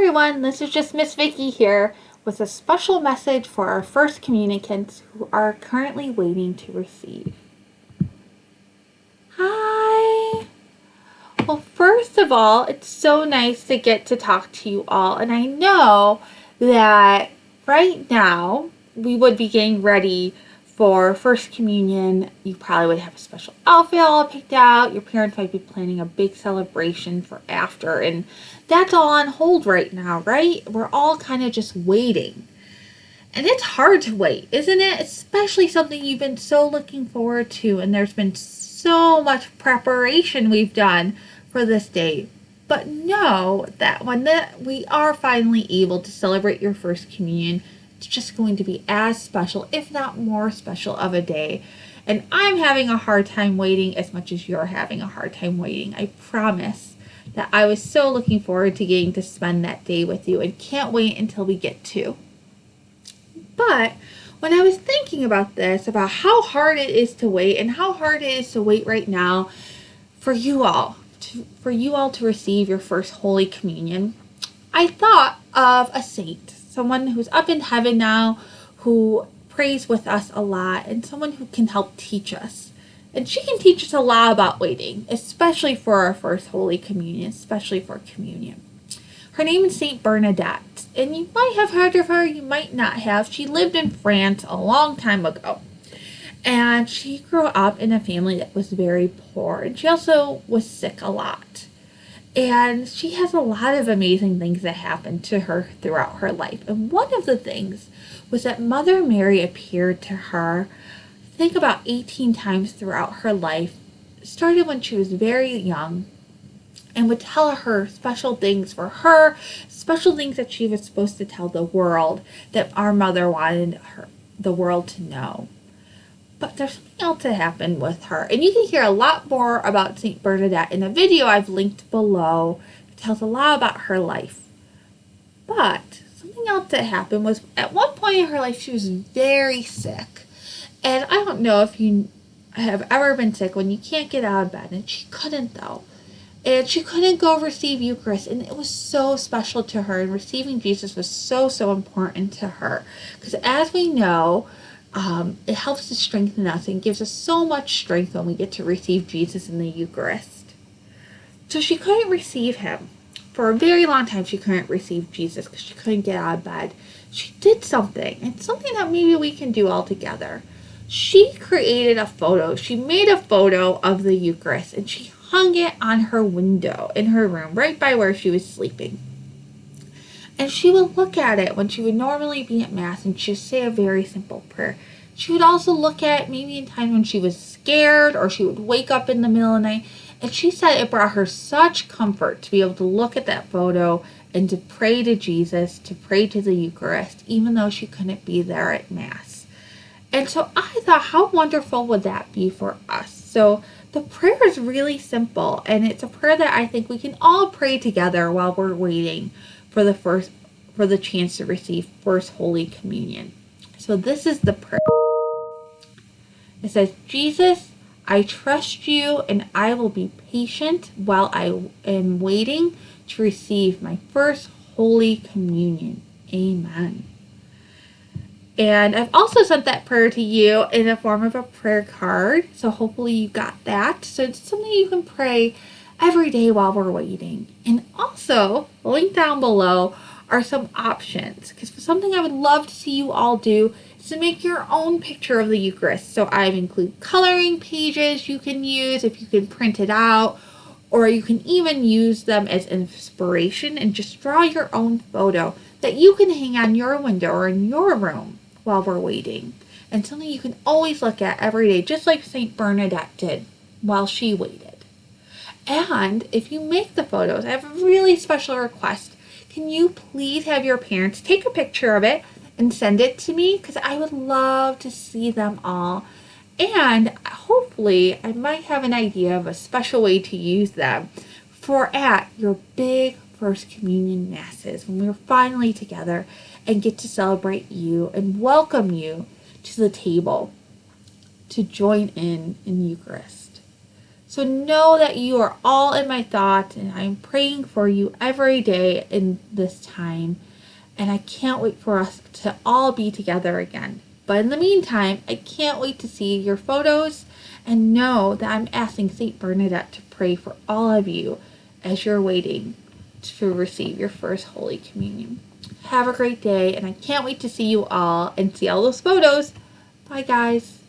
everyone, this is just Miss Vicky here with a special message for our first communicants who are currently waiting to receive. Hi! Well, first of all, it's so nice to get to talk to you all, and I know that right now we would be getting ready for First Communion. You probably would have a special outfit all picked out. Your parents might be planning a big celebration for after, and that's all on hold right now, right? We're all kind of just waiting. And it's hard to wait, isn't it? Especially something you've been so looking forward to, and there's been so much preparation we've done for this day. But know that when we are finally able to celebrate your First Communion, it's just going to be as special, if not more special, of a day. And I'm having a hard time waiting as much as you're having a hard time waiting. I promise that I was so looking forward to getting to spend that day with you and can't wait until we get to. But when I was thinking about this, about how hard it is to wait and how hard it is to wait right now for you all to receive your first Holy Communion, I thought of a saint, someone who's up in heaven now, who prays with us a lot, and someone who can help teach us. And she can teach us a lot about waiting, especially for our first Holy Communion, especially for communion. Her name is Saint Bernadette, and you might have heard of her, you might not have. She lived in France a long time ago, and she grew up in a family that was very poor, and she also was sick a lot. And she has a lot of amazing things that happened to her throughout her life. And one of the things was that Mother Mary appeared to her, I think about 18 times throughout her life, started when she was very young, and would tell her special things for her, special things that she was supposed to tell the world, that our mother wanted the world to know. But there's something else that happened with her. And you can hear a lot more about St. Bernadette in a video I've linked below. It tells a lot about her life. But something else that happened was, at one point in her life, she was very sick. And I don't know if you have ever been sick when you can't get out of bed. And she couldn't, though. And she couldn't go receive Eucharist. And it was so special to her. And receiving Jesus was so, so important to her. Because as we know, it helps to strengthen us and gives us so much strength when we get to receive Jesus in the Eucharist. So she couldn't receive him. For a very long time, she couldn't receive Jesus because she couldn't get out of bed. She did something, and something that maybe we can do all together. She created a photo. She made a photo of the Eucharist, and she hung it on her window in her room, right by where she was sleeping. And she would look at it when she would normally be at Mass, and she would say a very simple prayer. She would also look at it maybe in times when she was scared, or she would wake up in the middle of the night. And she said it brought her such comfort to be able to look at that photo and to pray to Jesus, to pray to the Eucharist, even though she couldn't be there at Mass. And so I thought, how wonderful would that be for us? So the prayer is really simple, and it's a prayer that I think we can all pray together while we're waiting for the chance to receive First Holy Communion. So this is the prayer. It says, Jesus, I trust you, and I will be patient while I am waiting to receive my first Holy Communion. Amen. And I've also sent that prayer to you in the form of a prayer card. So hopefully you got that. So it's something you can pray every day while we're waiting. And also, linked down below are some options. Because something I would love to see you all do is to make your own picture of the Eucharist. So I've included coloring pages you can use if you can print it out. Or you can even use them as inspiration and just draw your own photo that you can hang on your window or in your room while we're waiting. And something you can always look at every day, just like St. Bernadette did while she waited. And if you make the photos, I have a really special request. Can you please have your parents take a picture of it and send it to me? Because I would love to see them all. And hopefully I might have an idea of a special way to use them for at your big First Communion Masses when we're finally together and get to celebrate you and welcome you to the table to join in Eucharist. So know that you are all in my thoughts, and I'm praying for you every day in this time. And I can't wait for us to all be together again. But in the meantime, I can't wait to see your photos and know that I'm asking St. Bernadette to pray for all of you as you're waiting to receive your first Holy Communion. Have a great day, and I can't wait to see you all and see all those photos. Bye, guys.